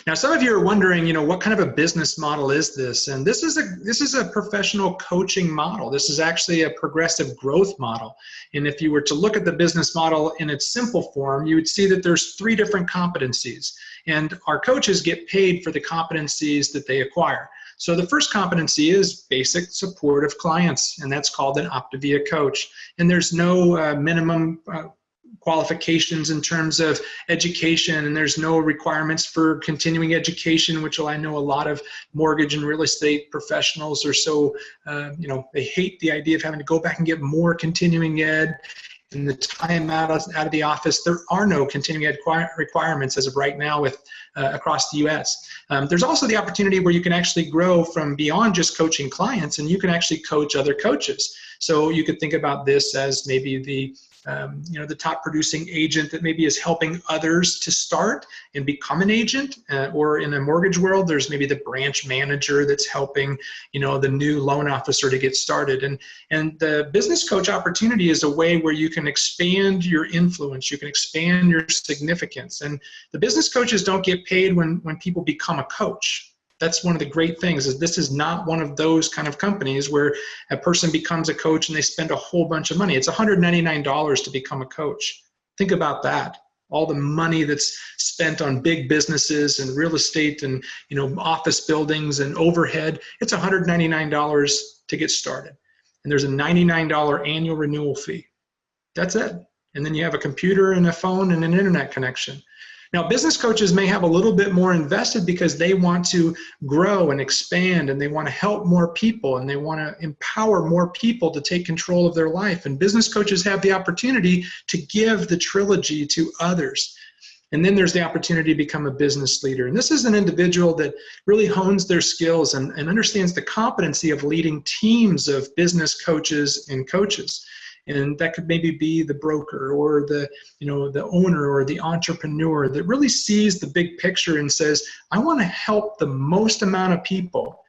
Now, some of you are wondering, what kind of a business model is this? And this is a professional coaching model. This is actually a progressive growth model. And if you were to look at the business model in its simple form, you would see that there's 3 different competencies. And our coaches get paid for the competencies that they acquire. So the first competency is basic support of clients, and that's called an Optavia coach. And there's no minimum qualifications in terms of education, and there's no requirements for continuing education, which I know a lot of mortgage and real estate professionals are so, they hate the idea of having to go back and get more continuing ed. In the time out of the office, there are no continuing ed requirements as of right now with across the U.S. There's also the opportunity where you can actually grow from beyond just coaching clients, and you can actually coach other coaches. So you could think about this as maybe the top producing agent that maybe is helping others to start and become an agent, or in a mortgage world, there's maybe the branch manager that's helping, the new loan officer to get started. And the business coach opportunity is a way where you can expand your influence, you can expand your significance. And the business coaches don't get paid when people become a coach. That's one of the great things, is this is not one of those kind of companies where a person becomes a coach and they spend a whole bunch of money. It's $199 to become a coach. Think about that. All the money that's spent on big businesses and real estate and office buildings and overhead, it's $199 to get started. And there's a $99 annual renewal fee. That's it. And then you have a computer and a phone and an internet connection. Now, business coaches may have a little bit more invested because they want to grow and expand, and they want to help more people, and they want to empower more people to take control of their life. And business coaches have the opportunity to give the trilogy to others. And then there's the opportunity to become a business leader. And this is an individual that really hones their skills and understands the competency of leading teams of business coaches and coaches. And that could maybe be the broker or the owner or the entrepreneur that really sees the big picture and says, I want to help the most amount of people,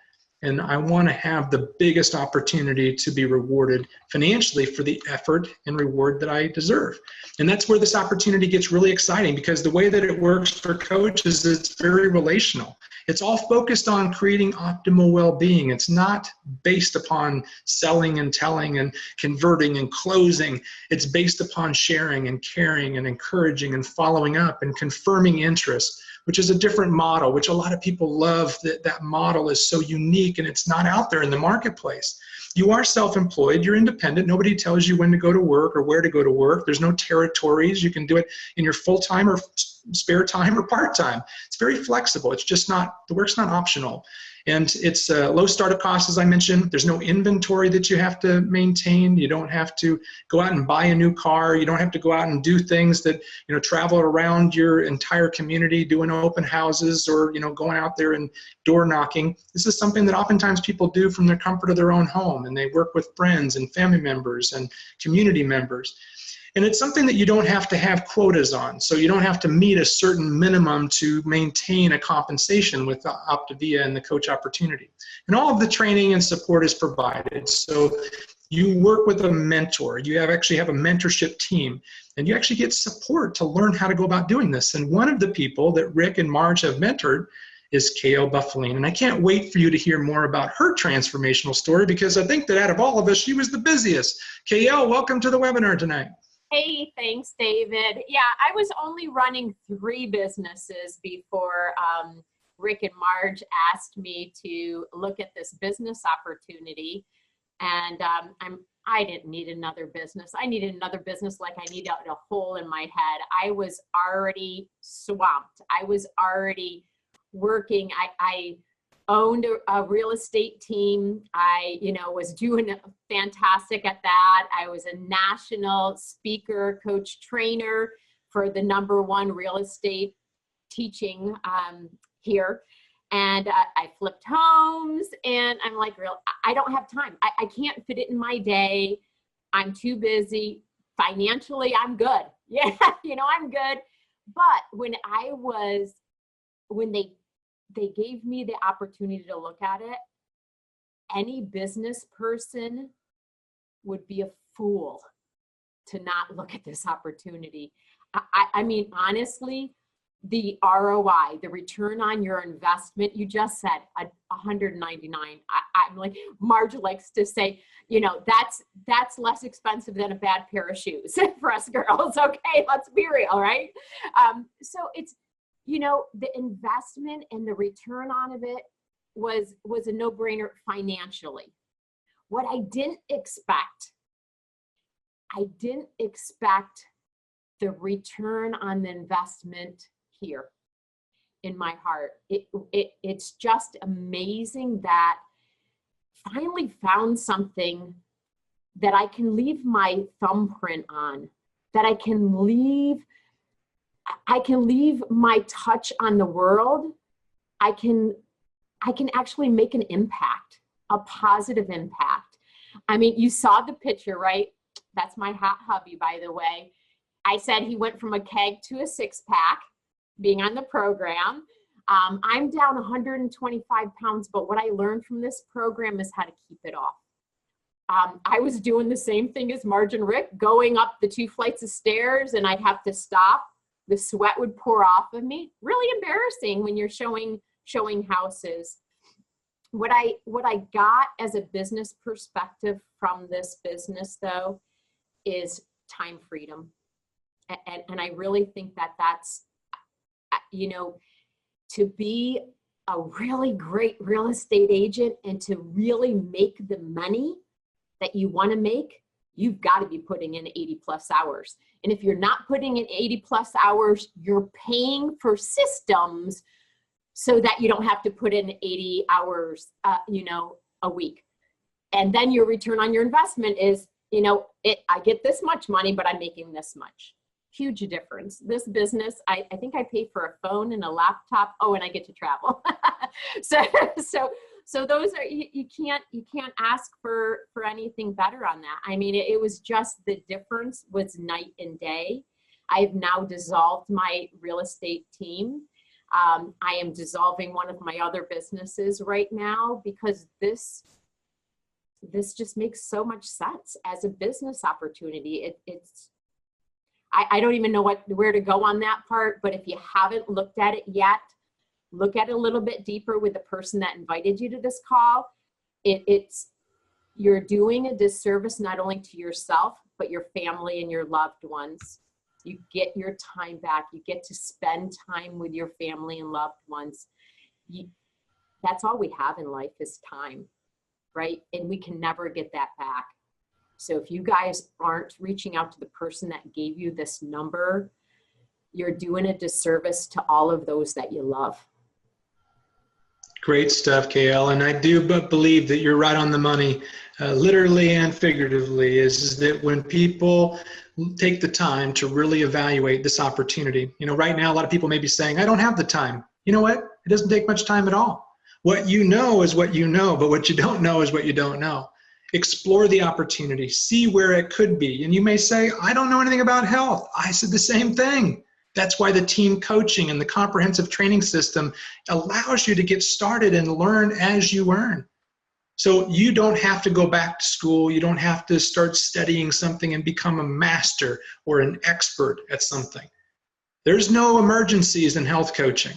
and I want to have the biggest opportunity to be rewarded financially for the effort and reward that I deserve. And that's where this opportunity gets really exciting, because the way that it works for coaches is it's very relational. It's all focused on creating optimal well-being. It's not based upon selling and telling and converting and closing. It's based upon sharing and caring and encouraging and following up and confirming interest, which is a different model, which a lot of people love. That model is so unique, and it's not out there in the marketplace. You are self-employed, you're independent. Nobody tells you when to go to work or where to go to work. There's no territories. You can do it in your full-time or spare time or part-time. It's very flexible. It's just not, the work's not optional. And it's low startup costs, as I mentioned. There's no inventory that you have to maintain. You don't have to go out and buy a new car. You don't have to go out and do things that, travel around your entire community, doing open houses or, going out there and door knocking. This is something that oftentimes people do from the comfort of their own home, and they work with friends and family members and community members. And it's something that you don't have to have quotas on. So you don't have to meet a certain minimum to maintain a compensation with Optavia and the coach opportunity. And all of the training and support is provided. So you work with a mentor. You actually have a mentorship team, and you actually get support to learn how to go about doing this. And one of the people that Rick and Marge have mentored is K.L. Buffaline. And I can't wait for you to hear more about her transformational story, because I think that out of all of us, she was the busiest. K.L., welcome to the webinar tonight. Hey, thanks, David. Yeah, I was only running 3 businesses before Rick and Marge asked me to look at this business opportunity. And I didn't need another business. I needed another business like I needed a hole in my head. I was already swamped. I was already working. I owned a real estate team. I, was doing fantastic at that. I was a national speaker, coach, trainer for the #1 real estate teaching here. And I flipped homes, and I'm like, I don't have time. I can't fit it in my day. I'm too busy. Financially, I'm good. Yeah, I'm good. But when they gave me the opportunity to look at it, any business person would be a fool to not look at this opportunity. I mean, honestly, the ROI, the return on your investment, you just said 199. I'm like, Marge likes to say, you know, that's less expensive than a bad pair of shoes for us girls. Okay, let's be real, right? So it's, you know, the investment and the return on of it was a no-brainer financially. What I didn't expect the return on the investment here in my heart. It's just amazing that finally found something that I can leave my thumbprint on, that I can leave my touch on the world. I can actually make an impact, a positive impact. I mean, you saw the picture, right? That's my hot hubby, by the way. I said he went from a keg to a six-pack being on the program. I'm down 125 pounds, but what I learned from this program is how to keep it off. I was doing the same thing as Marge and Rick, going up the 2 flights of stairs, and I'd have to stop. The sweat would pour off of me. Really embarrassing when you're showing houses. What I got as a business perspective from this business, though, is time freedom. And I really think that that's, you know, to be a really great real estate agent and to really make the money that you want to make, you've got to be putting in 80 plus hours. And if you're not putting in 80 plus hours, you're paying for systems so that you don't have to put in 80 hours, you know, a week. And then your return on your investment is, you know, I get this much money, but I'm making this much. Huge difference. This business, I think I pay for a phone and a laptop. Oh, and I get to travel. So those are, you can't ask for anything better on that. I mean, it was just, the difference was night and day. I've now dissolved my real estate team. I am dissolving one of my other businesses right now because this just makes so much sense as a business opportunity. I don't even know where to go on that part, but if you haven't looked at it yet, look at it a little bit deeper with the person that invited you to this call. You're doing a disservice not only to yourself, but your family and your loved ones. You get your time back. You get to spend time with your family and loved ones. That's all we have in life is time, right? And we can never get that back. So if you guys aren't reaching out to the person that gave you this number, you're doing a disservice to all of those that you love. Great stuff, KL. And I do believe that you're right on the money, literally and figuratively, is that when people take the time to really evaluate this opportunity, you know, right now, a lot of people may be saying, I don't have the time. You know what? It doesn't take much time at all. What you know is what you know, but what you don't know is what you don't know. Explore the opportunity, see where it could be. And you may say, I don't know anything about health. I said the same thing. That's why the team coaching and the comprehensive training system allows you to get started and learn as you earn. So you don't have to go back to school. You don't have to start studying something and become a master or an expert at something. There's no emergencies in health coaching.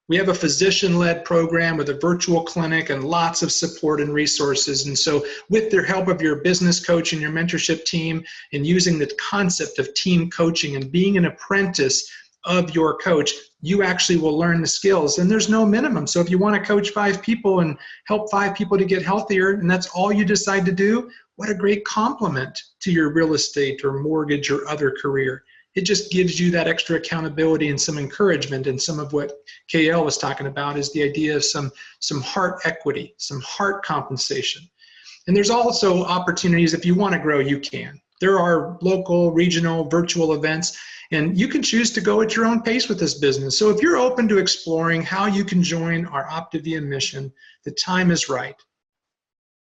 We have a physician-led program with a virtual clinic and lots of support and resources. And so with the help of your business coach and your mentorship team and using the concept of team coaching and being an apprentice of your coach, you actually will learn the skills. And there's no minimum. So if you want to coach 5 people and help 5 people to get healthier, and that's all you decide to do, what a great compliment to your real estate or mortgage or other career. It just gives you that extra accountability and some encouragement. And some of what KL was talking about is the idea of some heart equity, some heart compensation. And there's also opportunities, if you want to grow, you can. There are local, regional, virtual events, and you can choose to go at your own pace with this business. So if you're open to exploring how you can join our Optavia mission, the time is right.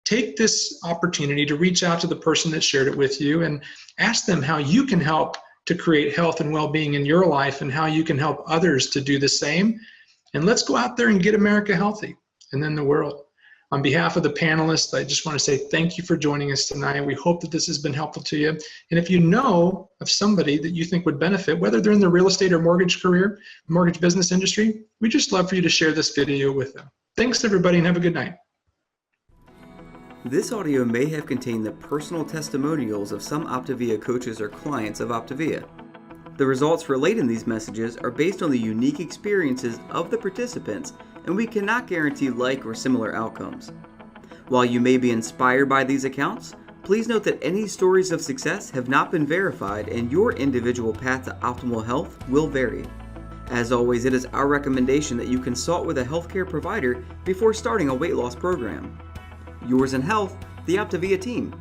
Take this opportunity to reach out to the person that shared it with you and ask them how you can help to create health and well-being in your life and how you can help others to do the same. And let's go out there and get America healthy and then the world. On behalf of the panelists, I just want to say thank you for joining us tonight. We hope that this has been helpful to you. And if you know of somebody that you think would benefit, whether they're in the real estate or mortgage career, mortgage business industry, we'd just love for you to share this video with them. Thanks, everybody, and have a good night. This audio may have contained the personal testimonials of some Optavia coaches or clients of Optavia. The results relayed in these messages are based on the unique experiences of the participants, and we cannot guarantee like or similar outcomes. While you may be inspired by these accounts, please note that any stories of success have not been verified and your individual path to optimal health will vary. As always, it is our recommendation that you consult with a healthcare provider before starting a weight loss program. Yours in health, the Optavia team.